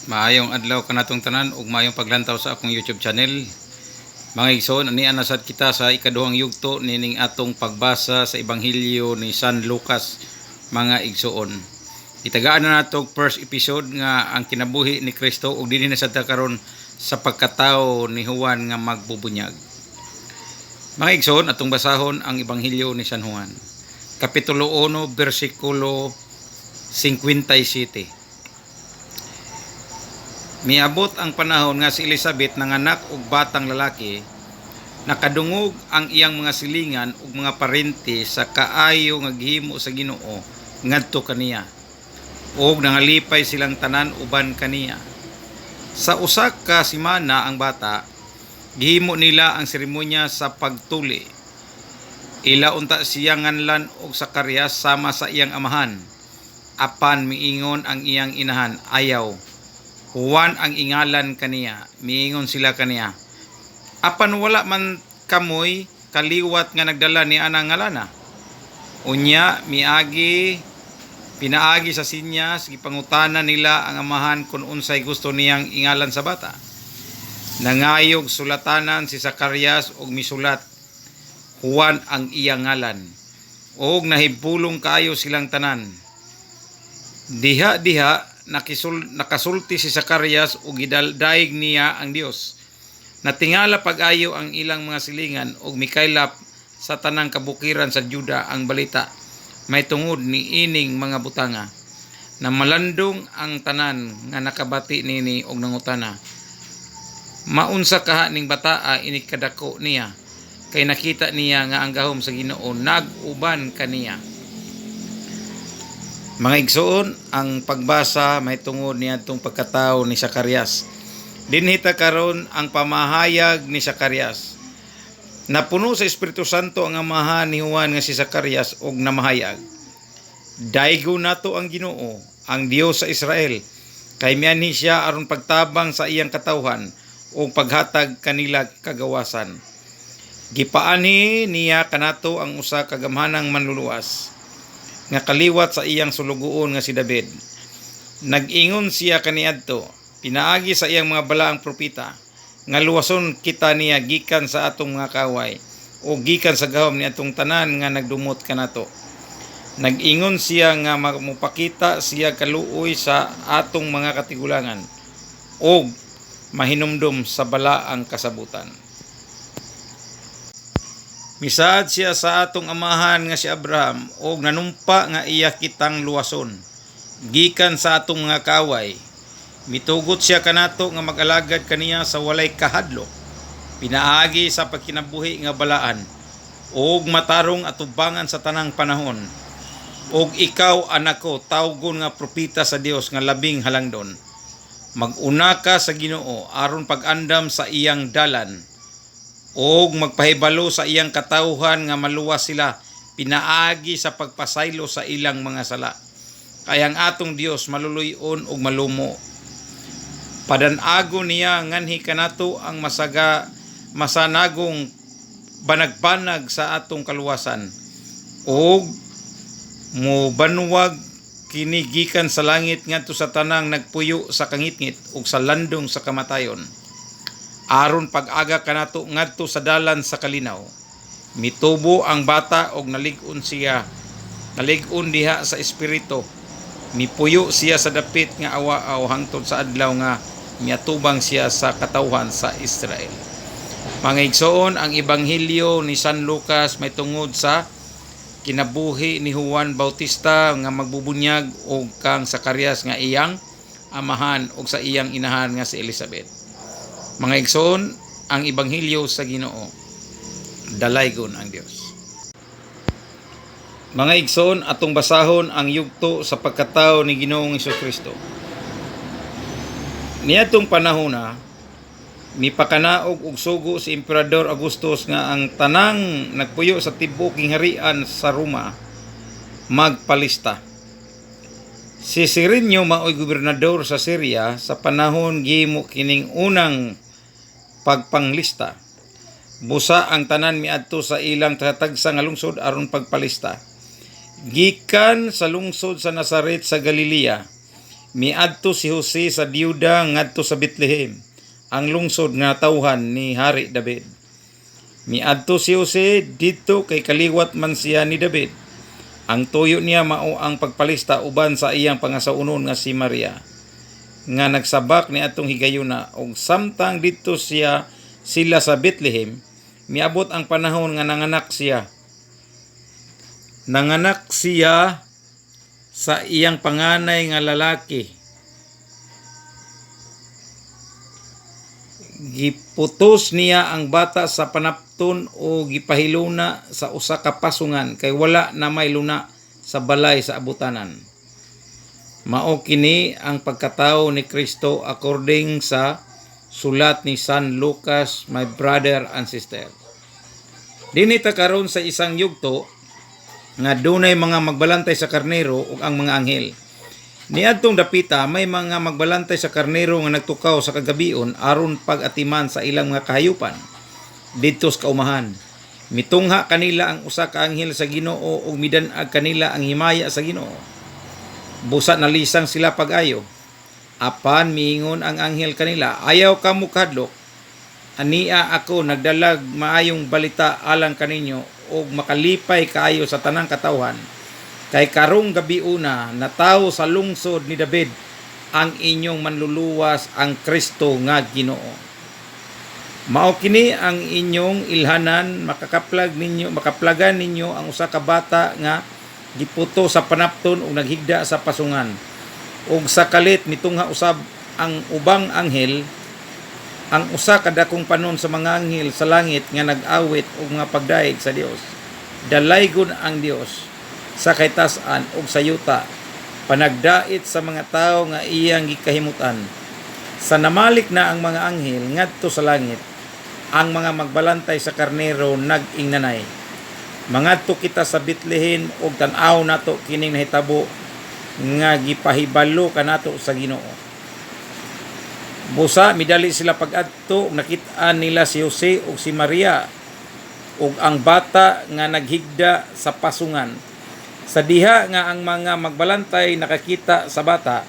Maayong adlaw kanatong tanan ug maayong paglantaw sa akong YouTube channel. Mga igsoon, ani anasad kita sa ikaduhang yugto nining atong pagbasa sa Ebanghelyo ni San Lucas, mga igsoon. Itagaan na nato first episode nga ang kinabuhi ni Kristo ug dinhi na sad ta karon sa pagkatao ni Juan nga magbubunyag. Mga igsoon, atong basahon ang Ebanghelyo ni San Juan. Kapitulo 1, versikulo 57. Miabot ang panahon nga si Elizabeth nanganak og batang lalaki, nakadungog ang iyang mga silingan ug mga parente sa kaayo nga gihimo sa Ginoo ngadto kaniya, ug nangalipay silang tanan uban kaniya. Sa usa ka semana ang bata, gihimo nila ang seremonya sa pagtuli. Ila unta siya nganlan og Zacarias sama sa iyang amahan. Apan miingon ang iyang inahan, ayaw. Juan ang ingalan kaniya, miingon sila kaniya. Apan wala man kamoy kaliwat nga nagdala ni anang ngalana. Unya pinaagi sa sinyas, gipangutana nila ang amahan kung unsay gusto niyang ingalan sa bata. Nangayog sulatanan si Zacarias og misulat, Juan ang iyang ngalan. Og nahibulong kaayo silang tanan. Diha nakasulti si Zacarias ug gidaldaig niya ang Dios. Natingala pag-ayo ang ilang mga silingan ug mikaylap sa tanang kabukiran sa Juda ang balita may tungod ni ining mga butanga. Na malandong ang tanan nga nakabati nini og nangutana, maunsa kaha ning bataa ini kadako niya, kay nakita niya nga ang gahom sa Ginoo nag-uban kaniya. Mga igsoon, ang pagbasa may tungod niadtong pagkatao ni Zacarias. Dinhita karon ang pamahayag ni Zacarias. Napuno sa Espiritu Santo ang amahan ni Juan nga si Zacarias og namahayag. Daigo nato ang Ginoo, ang Dios sa Israel, kay mianhi siya aron pagtabang sa iyang katawhan o paghatag kanila kagawasan. Gipaani niya kanato ang usa ka gamhanang manluluwas nga kaliwat sa iyang sulugoon nga si David. Nag-ingon siya kaniadto, pinaagi sa iyang mga balaang propeta, nga luwason kita niya gikan sa atong mga kaway, o gikan sa gahom ni atong tanan nga nagdumot kanato. Nag-ingon siya nga mupakita siya kaluoy sa atong mga katigulangan, o mahinumdum sa balaang kasabutan. Misaad siya sa atong amahan nga si Abraham og nanumpa nga iya kitang luwason gikan sa atong mga kaway. Mitugot siya kanato nga mag-alagad kaniya sa walay kahadlok, pinaagi sa pagkinabuhi nga balaan og matarong atubangan sa tanang panahon. Og ikaw anak ko, tawgon nga propeta sa Dios nga labing halangdon. Mag-una ka sa Ginoo aron pag-andam sa iyang dalan, og magpahibalo sa iyang katawhan nga maluwas sila pinaagi sa pagpasaylo sa ilang mga sala. Kay ang atong Dios maluluyon og malumo. Padanago niya nganhi kanato ang masanagong banag-banag sa atong kaluwasan, og mobanwag kini gikan sa langit ngadto sa tanang nagpuyo sa kangitngit ug sa landong sa kamatayon. Aron pag-aga kanato ngadto sa dalan sa kalinaw. Mitubo ang bata og nalig-on diha sa espiritu. Mipuyo siya sa dapit nga awa-aw hangtod sa adlaw nga miatubang siya sa katawhan sa Israel. Mga igsoon, ang Ebanghelyo ni San Lucas may tungod sa kinabuhi ni Juan Bautista nga magbubunyag og kang Zacarias nga iyang amahan og sa iyang inahan nga si Elizabeth. Mga igsoon, ang Ebanghelyo sa Ginoo, dalaygon ang Dios. Mga igsoon, atong basahon ang yugto sa pagkatao ni Ginoong Hesukristo. Niadtong panahona, mipakanaog og sugo si Emperador Augustus nga ang tanang nagpuyo sa tibuking harian sa Roma magpalista. Si Cirenio maoy gobernador sa Syria sa panahon gihimo kining unang pagpanglista. Busa ang tanan miadto sa ilang tatagsa nga lungsod aron pagpalista. Gikan sa lungsod sa Nazaret sa Galilea, Miadto si Jose sa diuda ngadto sa Bethlehem, ang lungsod nga tawhan ni Hari David. Miadto si Jose dito kay kaliwat man siya ni David. Ang tuyo niya mao ang pagpalista uban sa iyang pangasaunon nga si Maria, nga nagsabak ni atong higayuna, og samtang dito sila sa Bethlehem, miabot ang panahon nga nanganak siya. Nanganak siya sa iyang panganay nga lalaki. Giputos niya ang bata sa panapton o gipahiluna sa usa ka pasungan kay wala na may luna sa balay sa abutanan. Mao kini ang pagkatao ni Kristo according sa sulat ni San Lucas, my brother and sister. Dinhi ta karon sa isang yugto nga dunay mga magbalantay sa karnero ug ang mga anghel. Niadtong dapita may mga magbalantay sa karnero nga nagtukaw sa kagabion aron pag-atiman sa ilang mga kahayupan didto sa kaumahan. Mitungha kanila ang usa ka anghel sa Ginoo ug midan-ag kanila ang himaya sa Ginoo. Busa nalisang sila pag-ayo. Apan miingon ang anghel kanila, ayaw ka mukadlok. Ania ako nagdalag maayong balita alang kaninyo ug makalipay kaayo sa tanang katawhan. Kay karong gabi una, natawo sa lungsod ni David ang inyong manluluwas, ang Kristo nga Ginoo. Mao kini ang inyong ilhanan, makaplagan ninyo ang usa ka bata nga giputo sa panapton ug naghigda sa pasungan. Ug sa kalit mitungha usab ang ubang anghel, ang usa ka dakong panon sa mga anghel sa langit nga nag-awit og mga pagdaig sa Dios. Dalaygon ang Dios sa kaytas-an ug sa yuta, panagdait sa mga tawo nga iyang gikahimutan. Sa namalik na ang mga anghel ngadto sa langit, ang mga magbalantay sa karnero nag-ingnanay. Mangadto kita sa Bethlehem ug tan-aw nato kining nahitabo nga gipahibalo kanato sa Ginoo. Busa midali sila pag-adto ug nakit-an nila si Jose ug si Maria ug ang bata nga naghigda sa pasungan. Sa diha nga ang mga magbalantay nakakita sa bata,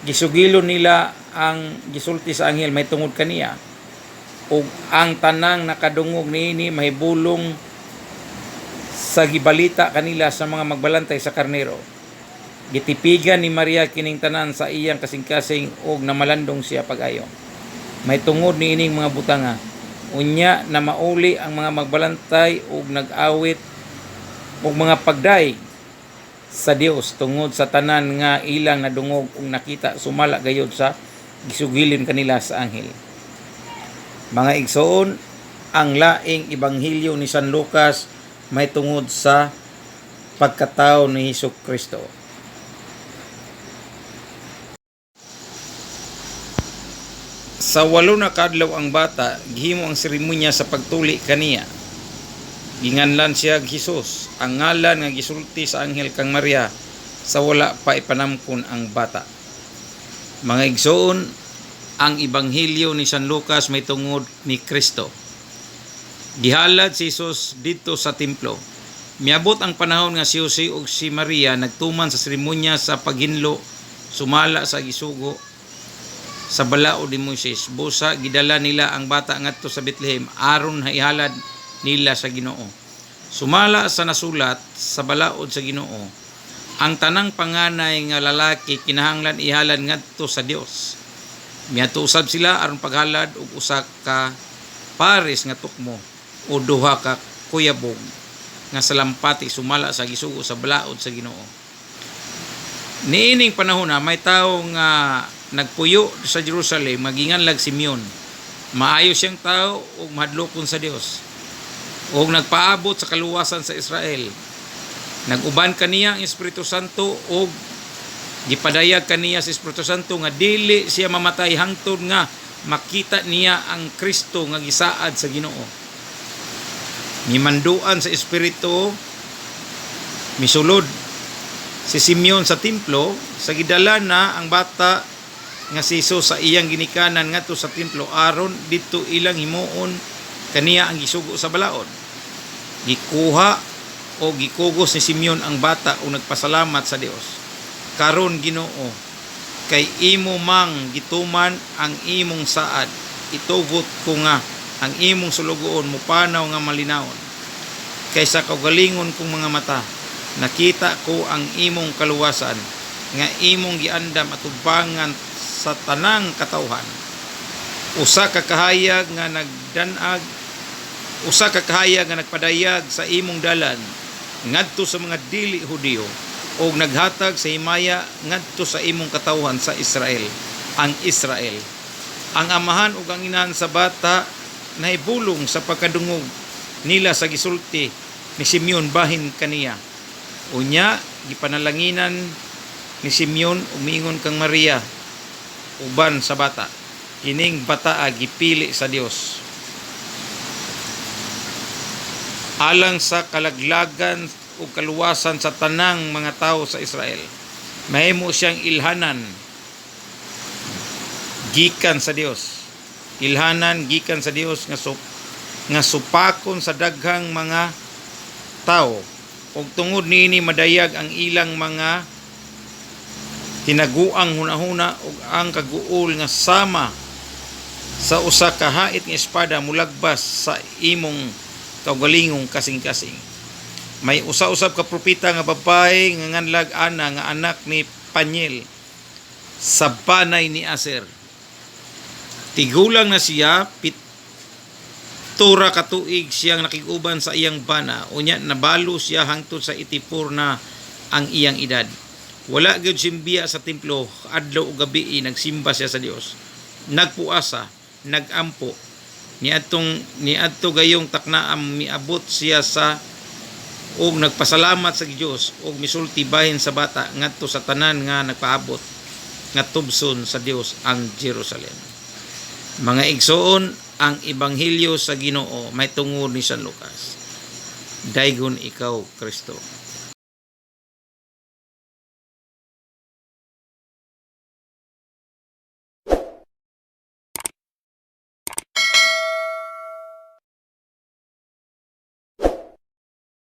gisugilon nila ang gisulti sa anghel may tungod kaniya. Ug ang tanang nakadungog niini mahibulong sa gibalita kanila sa mga magbalantay sa karnero. Gitipigan ni Maria kining tanan sa iyang kasing-kasing ug namalandong siya pag-ayo. May tungod niining mga butanga. Unya na mauli ang mga magbalantay ug nag-awit ug mga pagdaig sa Dios tungod sa tanan nga ilang nadungog ug nakita sumala gayud sa gisugilin kanila sa anghel. Mga igsoon, ang laing ebanghelyo ni San Lucas may tungod sa pagkatao ni Hesukristo. Sa 8 na kadlaw ang bata, gihimo ang seremonya sa pagtuli kaniya. Ginganlan siya Jesus, ang ngalan nga gisulti sa anghel kang Maria, sa wala pa ipanamkon ang bata. Mga igsoon, ang ebanghelyo ni San Lucas may tungod ni Kristo. Gihalad si Jesus dito sa templo. Miabot ang panahon nga si Jose ug si Maria nagtuman sa seremonya sa paghinlo, sumala sa gisugo sa balaod ni Moises. Busa gidala nila ang bata ngadto sa Bethlehem aron ihalad nila sa Ginoo. Sumala sa nasulat sa balaod sa Ginoo, ang tanang panganay nga lalaki kinahanglan ihalad ngadto sa Dios. Miadto usab sila aron paghalad og usa ka pares nga tukmo o duha ka kuyabog nga salampati sumala sa gisugo sa balaod sa Ginoo. Niining panahon na may tawo nga nagpuyo sa Jerusalem, maginganlag Simeon. Maayo siyang tao ug mahadlokon sa Dios. Ug nagpaabot sa kaluwasan sa Israel. Naguban kaniya ang Espiritu Santo ug gipadayag kaniya sa Espiritu Santo nga dili siya mamatay hangtod nga makita niya ang Kristo nga gisaad sa Ginoo. Mimanduan sa Espiritu, misulod si Simeon sa templo, sa gidala na ang bata nga si Jesus sa iyang ginikanan ngadto sa templo aron dito ilang himuon kaniya ang gisugo sa balaod. Gikuha o gikugos ni Simeon ang bata o nagpasalamat sa Dios. Karon Ginoo, kay imo mang gituman ang imong saad, itugot ko nga ang imong sulugoon mupanaw nga malinawon. Kaysa kaugalingon kong mga mata, nakita ko ang imong kaluwasan, nga imong giandam at ubangan sa tanang katawhan. Usa ka kahayag nga nagpadayag sa imong dalan ngadto sa mga dili Hudiyo, o naghatag sa himaya ngadto sa imong katawhan sa Israel, ang Israel. Ang amahan ug ang inahan sa bata nahibulong sa pagkadungog nila sa gisulti ni Simeon bahin kaniya. Unya gipanalanginan ni Simeon umingon kang Maria uban sa bata. Kining bataa gipili sa Dios alang sa kalaglagan o kaluwasan sa tanang mga tao sa Israel. Mahimo siyang ilhanan gikan sa Dios. Ilhanan gikan sa Dios nga supakon sa daghang mga tao, ug tungod niini madayag ang ilang mga tinaguang hunahuna ug ang kaguol nga sama sa usa ka hait nga espada mulagbas sa imong kaugalingong kasing-kasing. May usa-usab ka propeta nga babae nga nganlag Ana nga anak ni Paniel sa banay ni Aser. Tigulang na siya, tura ka tuig siyang nakiguban sa iyang bana, unya nabalo siya hangtod sa 84 na ang iyang edad. Wala gyud simbiya sa templo, adlaw ug gabi nagsimba siya sa Dios. Nagpuasa, nagampo, niadto gayong taknaam miabot siya sa ug nagpasalamat sa Dios ug misulti bahin sa bata ngadto sa tanan nga nagpaabot nga tubson sa Dios ang Jerusalem. Mga igsoon, ang ebanghelyo sa Ginoo may tungod ni San Lucas. Daygon ikaw, Kristo.